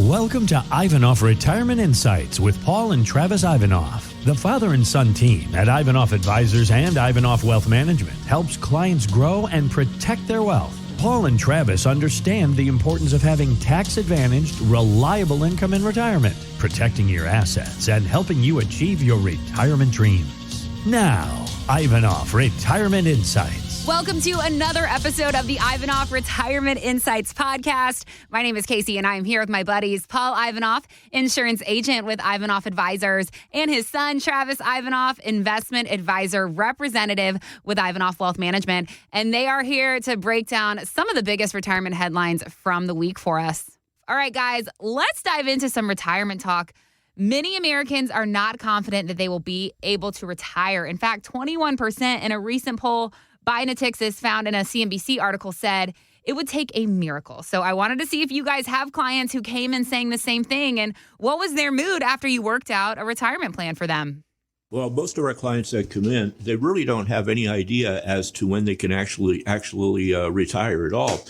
Welcome to Ivanoff Retirement Insights with Paul and Travis Ivanoff. The father and son team at Ivanoff Advisors and Ivanoff Wealth Management helps clients grow and protect their wealth. Paul and Travis understand the importance of having tax-advantaged, reliable income in retirement, protecting your assets, and helping you achieve your retirement dreams. Now, Ivanoff Retirement Insights. Welcome to another episode of the Ivanoff Retirement Insights podcast. My name is Casey, and I am here with my buddies, Paul Ivanoff, insurance agent with Ivanoff Advisors, and his son, Travis Ivanoff, investment advisor representative with Ivanoff Wealth Management. And they are here to break down some of the biggest retirement headlines from the week for us. All right, guys, let's dive into some retirement talk. Many Americans are not confident that they will be able to retire. In fact, 21% in a recent poll by Natixis found in a CNBC article said it would take a miracle. So I wanted to see if you guys have clients who came in saying the same thing, and what was their mood after you worked out a retirement plan for them? Well, most of our clients that come in, they really don't have any idea as to when they can actually retire at all.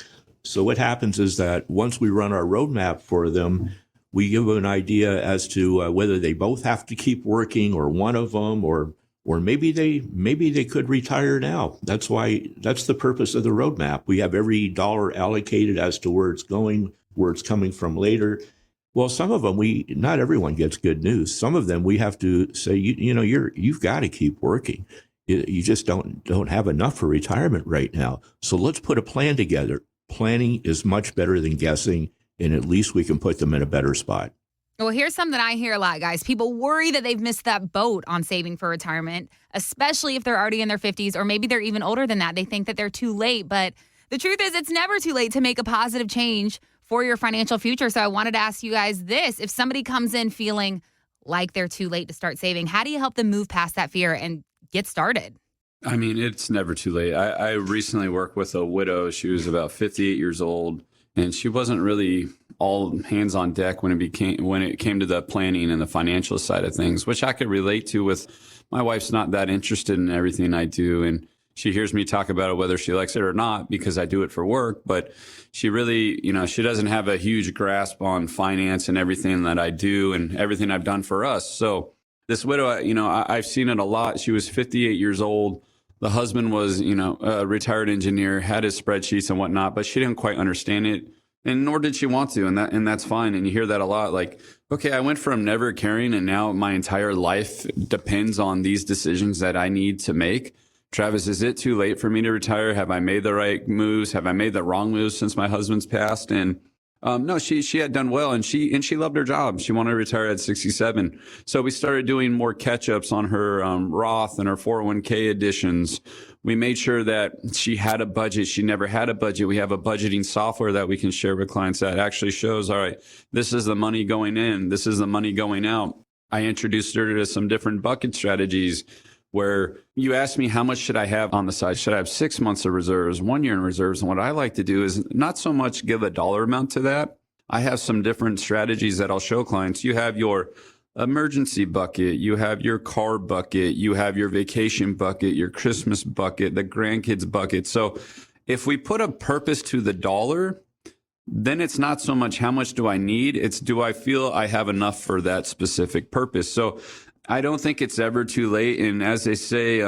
So what happens is that once we run our roadmap for them, we give them an idea as to whether they both have to keep working, or one of them, or maybe they could retire now. That's the purpose of the roadmap. We have every dollar allocated as to where it's going, where it's coming from later. Well, some of them, not everyone gets good news. Some of them we have to say, you've got to keep working. You just don't have enough for retirement right now. So let's put a plan together. Planning is much better than guessing, and at least we can put them in a better spot. Well, here's something I hear a lot, guys. People worry that they've missed that boat on saving for retirement, especially if they're already in their 50s, or maybe they're even older than that. They think that they're too late. But the truth is, it's never too late to make a positive change for your financial future. So I wanted to ask you guys this. If somebody comes in feeling like they're too late to start saving, how do you help them move past that fear and get started? I mean, it's never too late. I recently worked with a widow. She was about 58 years old, and she wasn't really all hands on deck when it came to the planning and the financial side of things, which I could relate to. With my wife's not that interested in everything I do, and she hears me talk about it whether she likes it or not because I do it for work. But she really, she doesn't have a huge grasp on finance and everything that I do and everything I've done for us. So this widow, I've seen it a lot. She was 58 years old. The husband was, a retired engineer, had his spreadsheets and whatnot, but she didn't quite understand it. And nor did she want to, and that's fine. And you hear that a lot, like, okay, I went from never caring, and now my entire life depends on these decisions that I need to make. Travis, is it too late for me to retire? Have I made the right moves? Have I made the wrong moves since my husband's passed? And no, she had done well, and she loved her job. She wanted to retire at 67. So we started doing more catch-ups on her Roth and her 401k additions. We made sure that she had a budget. She never had a budget. We have a budgeting software that we can share with clients that actually shows, all right, this is the money going in, this is the money going out. I introduced her to some different bucket strategies where you ask me, how much should I have on the side? Should I have 6 months of reserves, 1 year in reserves? And what I like to do is not so much give a dollar amount to that. I have some different strategies that I'll show clients. You have your emergency bucket, you have your car bucket, you have your vacation bucket, your Christmas bucket, the grandkids bucket. So if we put a purpose to the dollar, then it's not so much how much do I need, it's do I feel I have enough for that specific purpose. So I don't think it's ever too late. And as they say,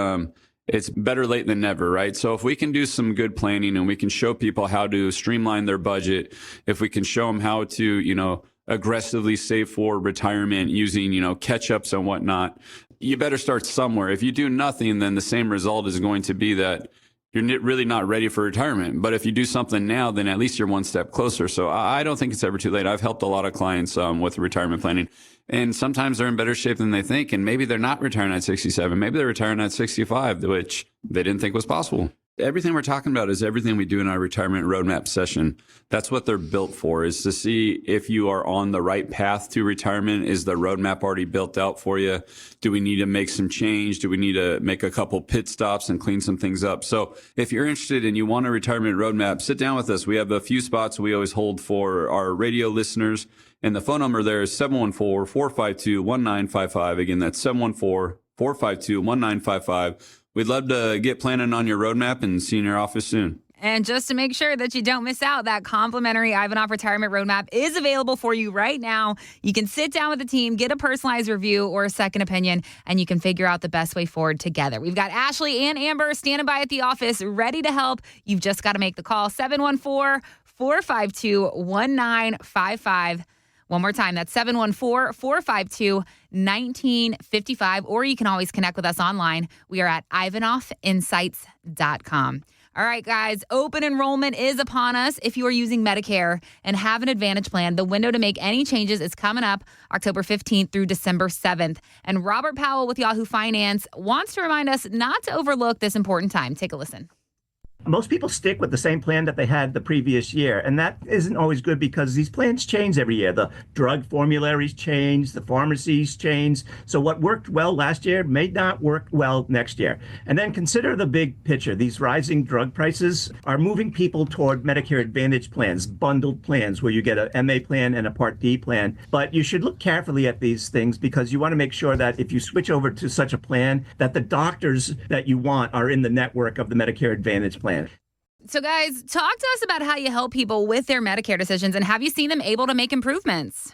it's better late than never, right? So if we can do some good planning and we can show people how to streamline their budget, if we can show them how to, aggressively save for retirement using, catch-ups and whatnot, you better start somewhere. If you do nothing, then the same result is going to be that you're really not ready for retirement. But if you do something now, then at least you're one step closer. So I don't think it's ever too late. I've helped a lot of clients with retirement planning. And sometimes they're in better shape than they think. And maybe they're not retiring at 67. Maybe they're retiring at 65, which they didn't think was possible. Everything we're talking about is everything we do in our retirement roadmap session. That's what they're built for, is to see if you are on the right path to retirement. Is the roadmap already built out for you? Do we need to make some change? Do we need to make a couple pit stops and clean some things up? So if you're interested and you want a retirement roadmap, sit down with us. We have a few spots we always hold for our radio listeners. And the phone number there is 714-452-1955. Again, that's 714-452-1955. We'd love to get planning on your roadmap and see you in your office soon. And just to make sure that you don't miss out, that complimentary Ivanoff Retirement Roadmap is available for you right now. You can sit down with the team, get a personalized review or a second opinion, and you can figure out the best way forward together. We've got Ashley and Amber standing by at the office, ready to help. You've just got to make the call, 714-452-1955. One more time, that's 714-452-1955, or you can always connect with us online. We are at ivanoffinsights.com. All right, guys, open enrollment is upon us. If you are using Medicare and have an Advantage plan, the window to make any changes is coming up October 15th through December 7th. And Robert Powell with Yahoo Finance wants to remind us not to overlook this important time. Take a listen. Most people stick with the same plan that they had the previous year, and that isn't always good because these plans change every year. The drug formularies change, the pharmacies change. So what worked well last year may not work well next year. And then consider the big picture. These rising drug prices are moving people toward Medicare Advantage plans, bundled plans where you get a MA plan and a Part D plan. But you should look carefully at these things because you want to make sure that if you switch over to such a plan, that the doctors that you want are in the network of the Medicare Advantage plan. So, guys, talk to us about how you help people with their Medicare decisions, and have you seen them able to make improvements?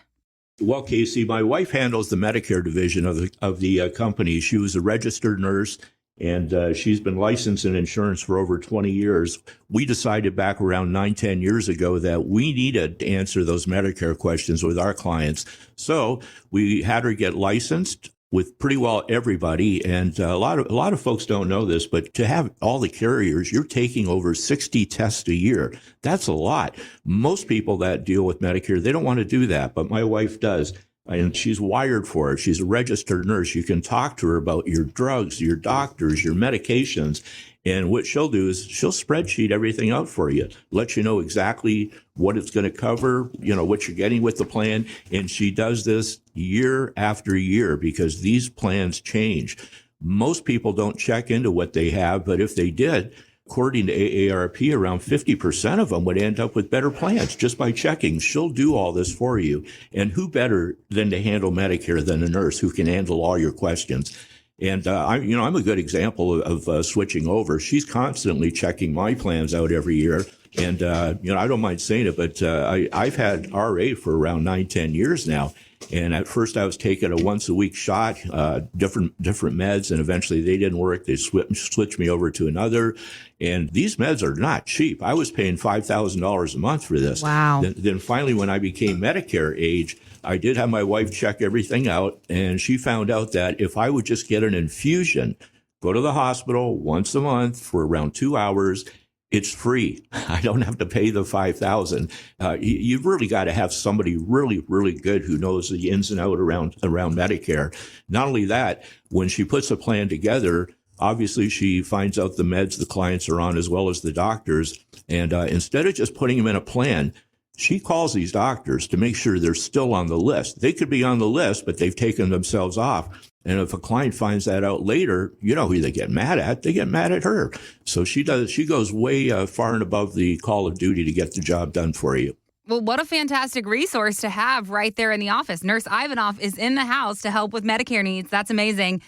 Well, Casey, my wife handles the Medicare division of the company. She was a registered nurse, and she's been licensed in insurance for over 20 years. We decided back around 9-10 years ago that we needed to answer those Medicare questions with our clients. So we had her get licensed with pretty well everybody. And a lot of folks don't know this, but to have all the carriers, you're taking over 60 tests a year. That's a lot. Most people that deal with Medicare, they don't want to do that, but my wife does. And she's wired for it. She's a registered nurse. You can talk to her about your drugs, your doctors, your medications. And what she'll do is she'll spreadsheet everything out for you, let you know exactly what it's going to cover, you know, what you're getting with the plan. And she does this year after year because these plans change. Most people don't check into what they have, but if they did, according to AARP, around 50% of them would end up with better plans just by checking. She'll do all this for you. And who better than to handle Medicare than a nurse who can handle all your questions? And, I'm a good example of switching over. She's constantly checking my plans out every year. And, I don't mind saying it, but I've had RA for around 9-10 years now. And at first I was taking a once a week shot, different meds, and eventually they didn't work. They switched me over to another. And these meds are not cheap. I was paying $5,000 a month for this. Wow. Then finally, when I became Medicare age, I did have my wife check everything out, and she found out that if I would just get an infusion, go to the hospital once a month for around 2 hours, it's free. I don't have to pay the $5,000. You've really got to have somebody really, really good who knows the ins and outs around Medicare. Not only that, when she puts a plan together, obviously she finds out the meds the clients are on as well as the doctors. And instead of just putting them in a plan, she calls these doctors to make sure they're still on the list. They could be on the list, but they've taken themselves off. And if a client finds that out later, you know who they get mad at? They get mad at her. So she goes way far and above the call of duty to get the job done for you. Well, what a fantastic resource to have right there in the office. Nurse Ivanoff is in the house to help with Medicare needs. That's amazing.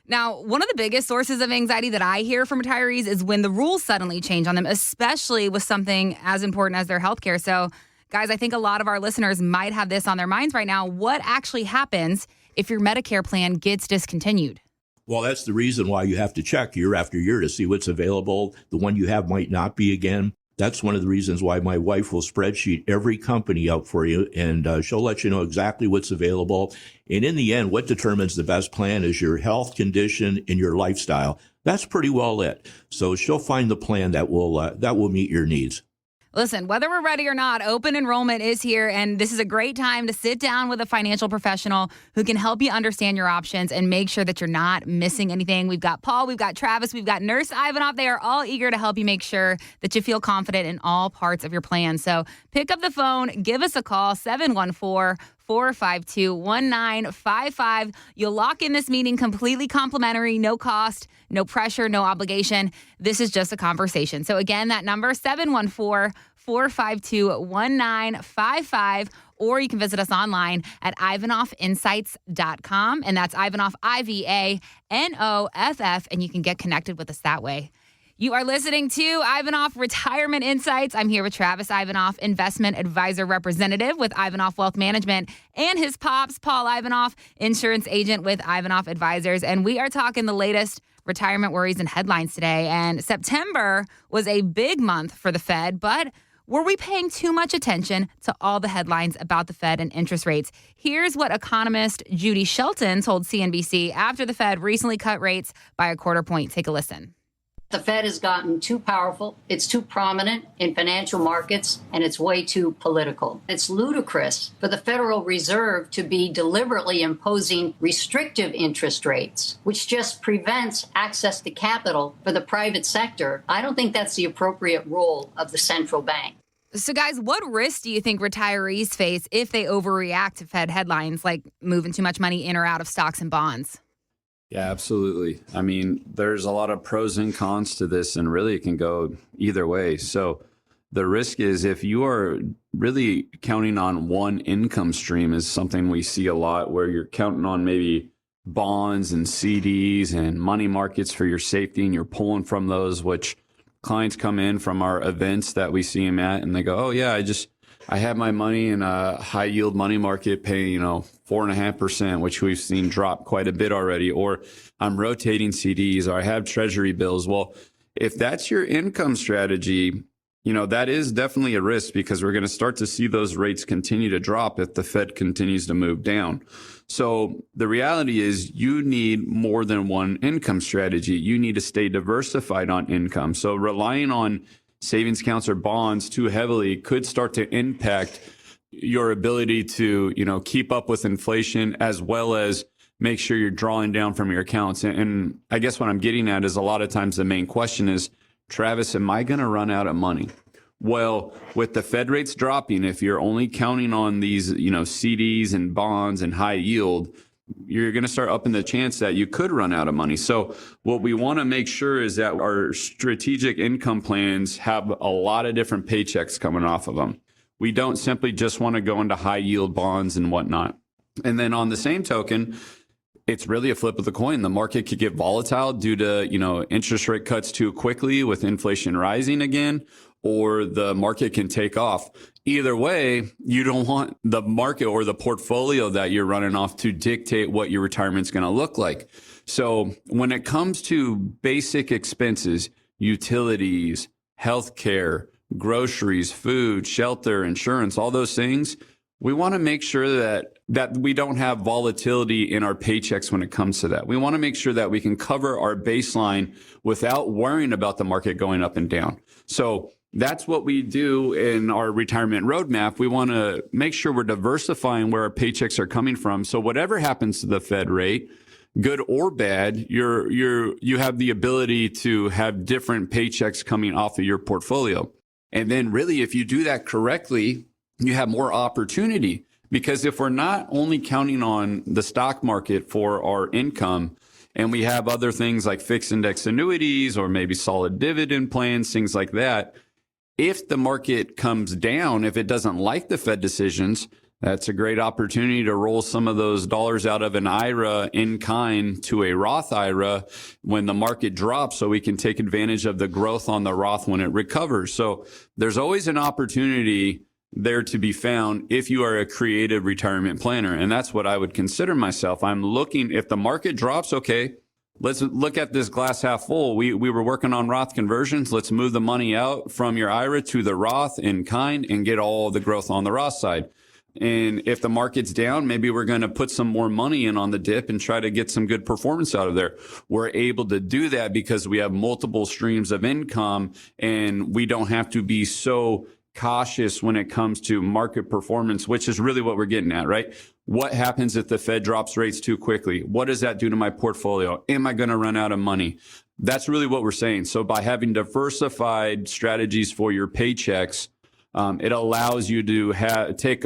Now, one of the biggest sources of anxiety that I hear from retirees is when the rules suddenly change on them, especially with something as important as their healthcare. So, guys, I think a lot of our listeners might have this on their minds right now. What actually happens if your Medicare plan gets discontinued? Well, that's the reason why you have to check year after year to see what's available. The one you have might not be again. That's one of the reasons why my wife will spreadsheet every company out for you, and she'll let you know exactly what's available. And in the end, what determines the best plan is your health condition and your lifestyle. That's pretty well it. So she'll find the plan that will meet your needs. Listen, whether we're ready or not, open enrollment is here, and this is a great time to sit down with a financial professional who can help you understand your options and make sure that you're not missing anything. We've got Paul, we've got Travis, we've got Nurse Ivanoff. They are all eager to help you make sure that you feel confident in all parts of your plan. So pick up the phone, give us a call, 714-452-1955. You'll lock in this meeting completely complimentary, no cost, no pressure, no obligation. This is just a conversation. So again, that number, 714-452-1955, or you can visit us online at ivanoffinsights.com, and that's Ivanoff, Ivanoff, and you can get connected with us that way. You are listening to Ivanoff Retirement Insights. I'm here with Travis Ivanoff, investment advisor representative with Ivanoff Wealth Management, and his pops, Paul Ivanoff, insurance agent with Ivanoff Advisors. And we are talking the latest retirement worries and headlines today. And September was a big month for the Fed, but were we paying too much attention to all the headlines about the Fed and interest rates? Here's what economist Judy Shelton told CNBC after the Fed recently cut rates by a quarter point. Take a listen. The Fed has gotten too powerful, it's too prominent in financial markets, and it's way too political. It's ludicrous for the Federal Reserve to be deliberately imposing restrictive interest rates, which just prevents access to capital for the private sector. I don't think that's the appropriate role of the central bank. So, guys, what risk do you think retirees face if they overreact to Fed headlines like moving too much money in or out of stocks and bonds? Yeah, absolutely. I mean, there's a lot of pros and cons to this, and really it can go either way. So the risk is if you are really counting on one income stream is something we see a lot, where you're counting on maybe bonds and CDs and money markets for your safety, and you're pulling from those, which clients come in from our events that we see them at, and they go, oh yeah, I have my money in a high yield money market paying, 4.5%, which we've seen drop quite a bit already, or I'm rotating CDs, or I have treasury bills. Well, if that's your income strategy, that is definitely a risk, because we're going to start to see those rates continue to drop if the Fed continues to move down. So the reality is you need more than one income strategy. You need to stay diversified on income. So relying on savings accounts or bonds too heavily could start to impact your ability to, keep up with inflation, as well as make sure you're drawing down from your accounts. And I guess what I'm getting at is a lot of times the main question is, Travis, am I going to run out of money? Well, with the Fed rates dropping, if you're only counting on these, CDs and bonds and high yield, you're going to start upping the chance that you could run out of money. So what we want to make sure is that our strategic income plans have a lot of different paychecks coming off of them. We don't simply just want to go into high yield bonds and whatnot. And then on the same token, it's really a flip of the coin. The market could get volatile due to, interest rate cuts too quickly with inflation rising again, or the market can take off. Either way, you don't want the market or the portfolio that you're running off to dictate what your retirement's going to look like. So when it comes to basic expenses, utilities, healthcare, groceries, food, shelter, insurance, all those things, we want to make sure that we don't have volatility in our paychecks when it comes to that. We want to make sure that we can cover our baseline without worrying about the market going up and down. So that's what we do in our retirement roadmap. We want to make sure we're diversifying where our paychecks are coming from. So whatever happens to the Fed rate, good or bad, you have the ability to have different paychecks coming off of your portfolio. And then really, if you do that correctly, you have more opportunity, because if we're not only counting on the stock market for our income, and we have other things like fixed index annuities or maybe solid dividend plans, things like that, if the market comes down, if it doesn't like the Fed decisions, that's a great opportunity to roll some of those dollars out of an IRA in kind to a Roth IRA when the market drops, so we can take advantage of the growth on the Roth when it recovers. So there's always an opportunity there to be found if you are a creative retirement planner. And that's what I would consider myself. I'm looking, if the market drops, okay, let's look at this glass half full. We were working on Roth conversions. Let's move the money out from your IRA to the Roth in kind and get all the growth on the Roth side. And if the market's down, maybe we're going to put some more money in on the dip and try to get some good performance out of there. We're able to do that because we have multiple streams of income, and we don't have to be so cautious when it comes to market performance, which is really what we're getting at, right? What happens if the Fed drops rates too quickly? What does that do to my portfolio? Am I going to run out of money? That's really what we're saying. So by having diversified strategies for your paychecks, it allows you to take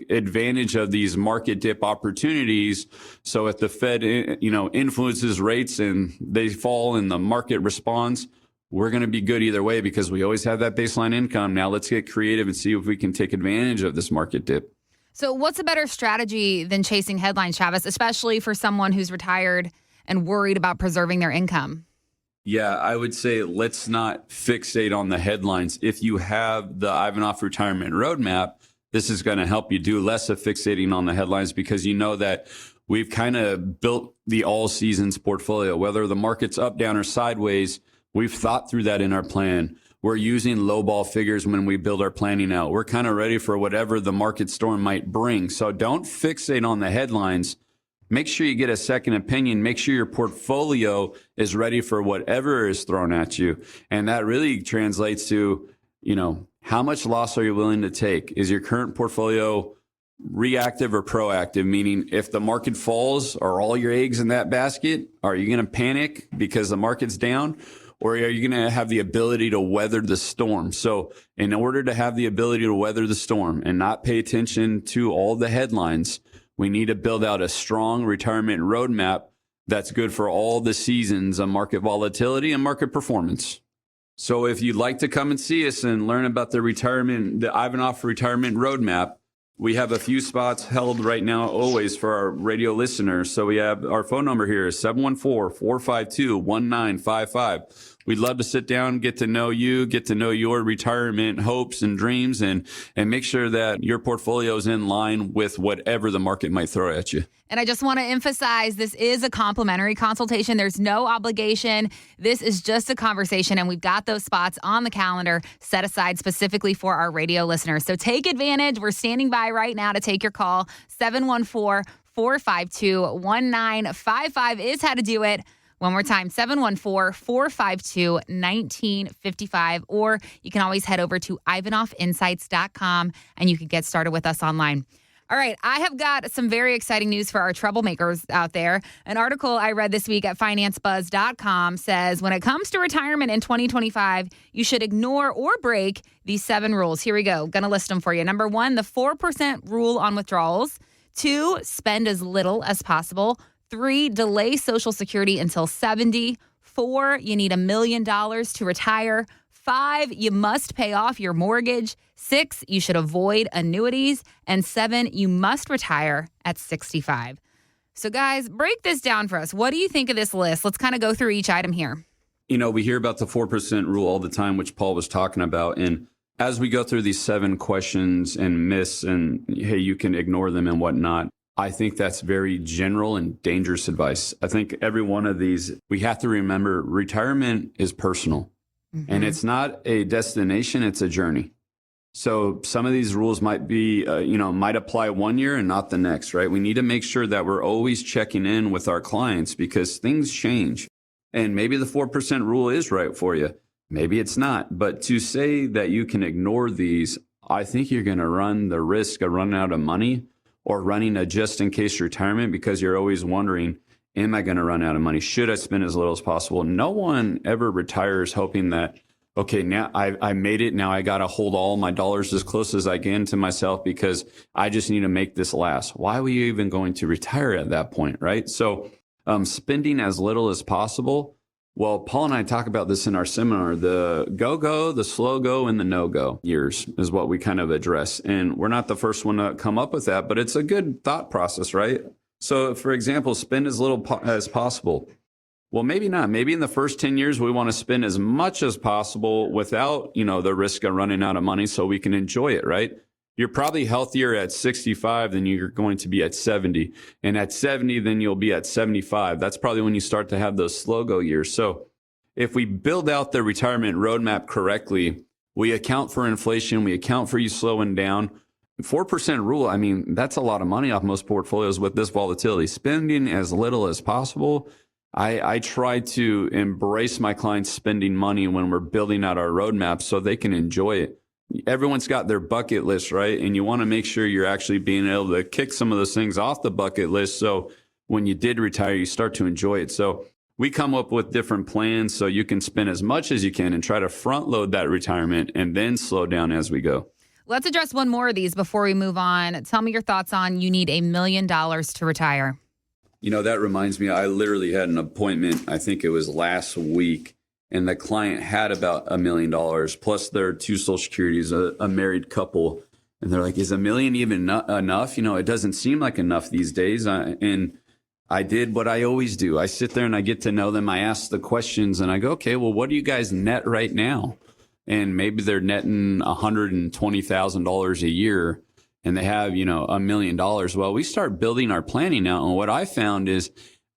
advantage of these market dip opportunities. So if the Fed, influences rates and they fall and the market responds, we're going to be good either way because we always have that baseline income. Now let's get creative and see if we can take advantage of this market dip. So what's a better strategy than chasing headlines, Travis, especially for someone who's retired and worried about preserving their income? Yeah, I would say let's not fixate on the headlines. If you have the Ivanoff Retirement Roadmap, this is going to help you do less of fixating on the headlines because you know that we've kind of built the all seasons portfolio, whether the market's up, down, or sideways. We've thought through that in our plan. We're using lowball figures when we build our planning out. We're kind of ready for whatever the market storm might bring. So don't fixate on the headlines. Make sure you get a second opinion. Make sure your portfolio is ready for whatever is thrown at you. And that really translates to, how much loss are you willing to take? Is your current portfolio reactive or proactive? Meaning if the market falls, are all your eggs in that basket? Are you going to panic because the market's down? Or are you going to have the ability to weather the storm? So in order to have the ability to weather the storm and not pay attention to all the headlines, we need to build out a strong retirement roadmap that's good for all the seasons of market volatility and market performance. So if you'd like to come and see us and learn about the Ivanoff Retirement Roadmap, we have a few spots held right now always for our radio listeners. So we have our phone number here is 714-452-1955. We'd love to sit down, get to know you, get to know your retirement hopes and dreams, and make sure that your portfolio is in line with whatever the market might throw at you. And I just want to emphasize this is a complimentary consultation. There's no obligation. This is just a conversation, and we've got those spots on the calendar set aside specifically for our radio listeners. So take advantage. We're standing by right now to take your call. 714-452-1955 is how to do it. One more time, 714-452-1955. Or you can always head over to ivanoffinsights.com and you can get started with us online. All right, I have got some very exciting news for our troublemakers out there. An article I read this week at financebuzz.com says when it comes to retirement in 2025, you should ignore or break these 7 rules. Here we go. Going to list them for you. Number 1, the 4% rule on withdrawals. 2, spend as little as possible. 3, delay Social Security until 70. 4, you need $1 million to retire. 5, you must pay off your mortgage. 6, you should avoid annuities. And 7, you must retire at 65. So guys, break this down for us. What do you think of this list? Let's kind of go through each item here. We hear about the 4% rule all the time, which Paul was talking about. And as we go through these 7 questions and myths and, hey, you can ignore them and whatnot, I think that's very general and dangerous advice. I think every one of these, we have to remember retirement is personal. Mm-hmm. And it's not a destination, it's a journey. So some of these rules might be, might apply one year and not the next, right? We need to make sure that we're always checking in with our clients because things change. And maybe the 4% rule is right for you. Maybe it's not. But to say that you can ignore these, I think you're going to run the risk of running out of money or running a just-in-case retirement because you're always wondering, am I going to run out of money? Should I spend as little as possible? No one ever retires hoping that, okay, now I made it. Now I got to hold all my dollars as close as I can to myself because I just need to make this last. Why were you even going to retire at that point, right? So spending as little as possible. Well, Paul and I talk about this in our seminar. The go-go, the slow-go, and the no-go years is what we kind of address. And we're not the first one to come up with that, but it's a good thought process, right? So, for example, spend as little as possible. Well, maybe not. Maybe in the first 10 years, we want to spend as much as possible without, the risk of running out of money so we can enjoy it, right? You're probably healthier at 65 than you're going to be at 70. And at 70, then you'll be at 75. That's probably when you start to have those slow-go years. So if we build out the retirement roadmap correctly, we account for inflation, we account for you slowing down. 4% rule, that's a lot of money off most portfolios with this volatility. Spending as little as possible. I try to embrace my clients spending money when we're building out our roadmap so they can enjoy it. Everyone's got their bucket list, right? And you want to make sure you're actually being able to kick some of those things off the bucket list. So when you did retire, you start to enjoy it. So we come up with different plans so you can spend as much as you can and try to front load that retirement and then slow down as we go. Let's address one more of these before we move on. Tell me your thoughts on you need $1 million to retire. That reminds me, I literally had an appointment, I think it was last week, and the client had about $1 million plus their 2 Social Securities, a married couple. And they're like, is $1 million even enough? It doesn't seem like enough these days. And I did what I always do. I sit there and I get to know them. I ask the questions and I go, okay, well, what do you guys net right now? And maybe they're netting $120,000 a year and they have, $1 million. Well, we start building our planning out. And what I found is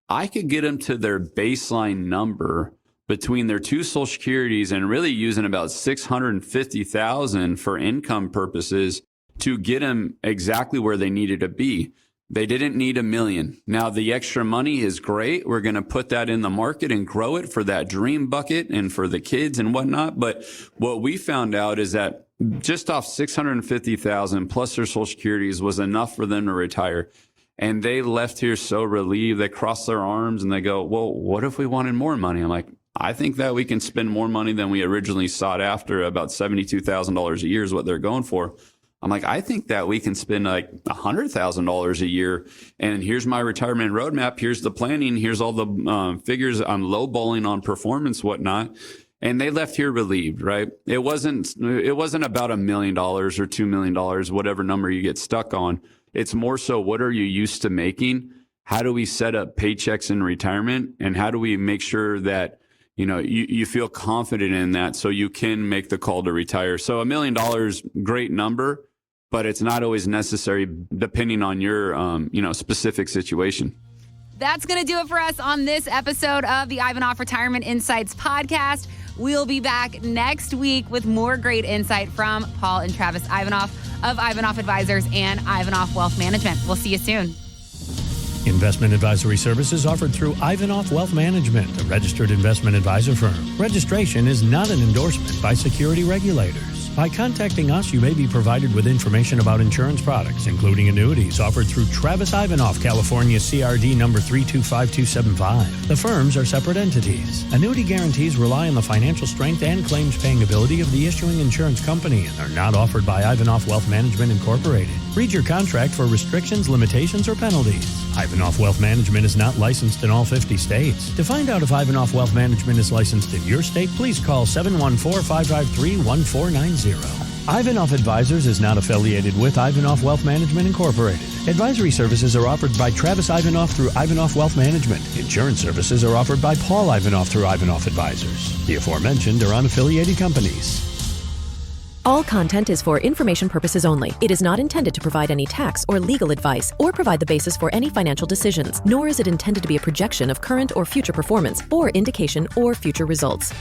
I could get them to their baseline number between their two Social Securities and really using about $650,000 for income purposes to get them exactly where they needed to be. They didn't need $1 million. Now, the extra money is great. We're going to put that in the market and grow it for that dream bucket and for the kids and whatnot. But what we found out is that just off $650,000 plus their Social Securities was enough for them to retire. And they left here so relieved. They crossed their arms and they go, well, what if we wanted more money? I'm like, I think that we can spend more money than we originally sought after. About $72,000 a year is what they're going for. I'm like, I think that we can spend like $100,000 a year. And here's my retirement roadmap. Here's the planning. Here's all the figures. I'm lowballing on performance, whatnot. And they left here relieved, right? It wasn't about $1 million or $2 million, whatever number you get stuck on. It's more so, what are you used to making? How do we set up paychecks in retirement? And how do we make sure that you feel confident in that so you can make the call to retire? So $1 million, great number, but it's not always necessary depending on your, specific situation. That's going to do it for us on this episode of the Ivanoff Retirement Insights podcast. We'll be back next week with more great insight from Paul and Travis Ivanoff of Ivanoff Advisors and Ivanoff Wealth Management. We'll see you soon. Investment advisory services offered through Ivanoff Wealth Management, a registered investment advisor firm. Registration is not an endorsement by security regulators. By contacting us, you may be provided with information about insurance products, including annuities offered through Travis Ivanoff, California CRD number 325275. The firms are separate entities. Annuity guarantees rely on the financial strength and claims paying ability of the issuing insurance company and are not offered by Ivanoff Wealth Management Incorporated. Read your contract for restrictions, limitations, or penalties. Ivanoff Wealth Management is not licensed in all 50 states. To find out if Ivanoff Wealth Management is licensed in your state, please call 714-553-1490. Ivanoff Advisors is not affiliated with Ivanoff Wealth Management Incorporated. Advisory services are offered by Travis Ivanoff through Ivanoff Wealth Management. Insurance services are offered by Paul Ivanoff through Ivanoff Advisors. The aforementioned are unaffiliated companies. All content is for information purposes only. It is not intended to provide any tax or legal advice or provide the basis for any financial decisions, nor is it intended to be a projection of current or future performance or indication or future results.